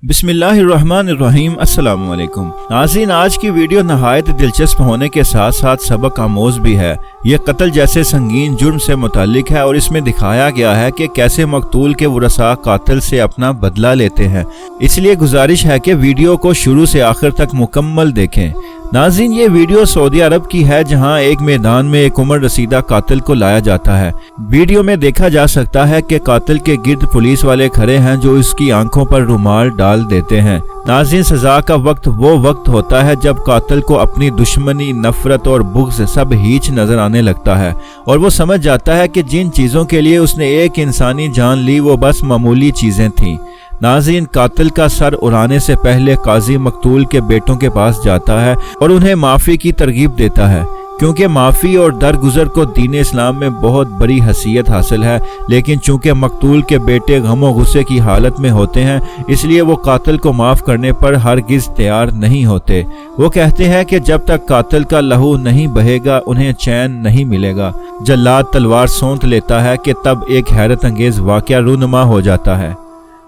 बिस्मिल्लाहिर्रहमानिर्रहीम। अस्सलाम वालेकुम नाज़रीन, आज की वीडियो नहायत दिलचस्प होने के साथ साथ सबक आमोज भी है। यह कत्ल जैसे संगीन जुर्म से मुताल्लिक है और इसमें दिखाया गया है कि कैसे मकतूल के वरसा कातिल से अपना बदला लेते हैं। इसलिए गुजारिश है कि वीडियो को शुरू से आखिर तक मुकम्मल देखें। नाज़रीन, ये वीडियो सऊदी अरब की है, जहां एक मैदान में एक उम्र रसीदा कातिल को लाया जाता है। वीडियो में देखा जा सकता है कि कातिल के गिर्द पुलिस वाले खड़े हैं जो इसकी आंखों पर रुमाल डाल देते हैं। नाज़रीन, सजा का वक्त वो वक्त होता है जब कातिल को अपनी दुश्मनी, नफरत और बुग़्ज़ सब हीच नजर आने लगता है और वो समझ जाता है कि जिन चीज़ों के लिए उसने एक इंसानी जान ली वो बस मामूली चीज़ें थीं। नाज़रीन, कातिल का सर उड़ाने से पहले काजी मकतूल के बेटों के पास जाता है और उन्हें माफ़ी की तरगीब देता है, क्योंकि माफ़ी और दरगुजर को दीन इस्लाम में बहुत बड़ी हैसियत हासिल है। लेकिन चूंकि मकतूल के बेटे गम और गुस्से की हालत में होते हैं, इसलिए वो कातिल को माफ़ करने पर हरगिज़ तैयार नहीं होते। वो कहते हैं कि जब तक कातिल का लहू नहीं बहेगा उन्हें चैन नहीं मिलेगा। जल्लाद तलवार सौंत लेता है कि तब एक हैरत अंगेज़ वाक़या रूनुमा हो जाता है।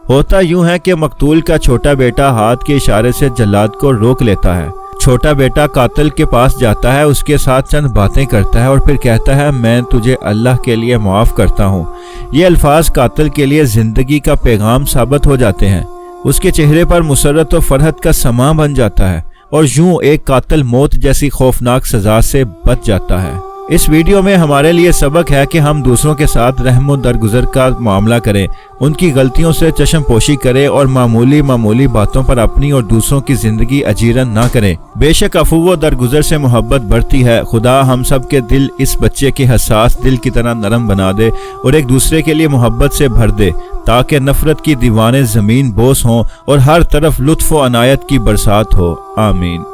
होता यूं है कि मकतूल का छोटा बेटा हाथ के इशारे से जल्लाद को रोक लेता है। छोटा बेटा कातिल के पास जाता है, उसके साथ चंद बातें करता है और फिर कहता है, मैं तुझे अल्लाह के लिए माफ़ करता हूँ। ये अल्फाज कातिल के लिए ज़िंदगी का पैगाम साबित हो जाते हैं। उसके चेहरे पर मुसर्रत और फरहत का समा बन जाता है और यूं एक कातिल मौत जैसी खौफनाक सजा से बच जाता है। इस वीडियो में हमारे लिए सबक है कि हम दूसरों के साथ रहम दरगुजर का मामला करें, उनकी गलतियों से चश्मपोशी करें और मामूली बातों पर अपनी और दूसरों की जिंदगी अजीरन ना करें। बेशक अफू व दरगुजर से मोहब्बत बढ़ती है। खुदा हम सब के दिल इस बच्चे के हसास दिल की तरह नरम बना दे और एक दूसरे के लिए मोहब्बत से भर दे, ताकि नफरत की दीवानें ज़मीन बोस हों और हर तरफ लुत्फ़ व अनायत की बरसात हो। आमीन।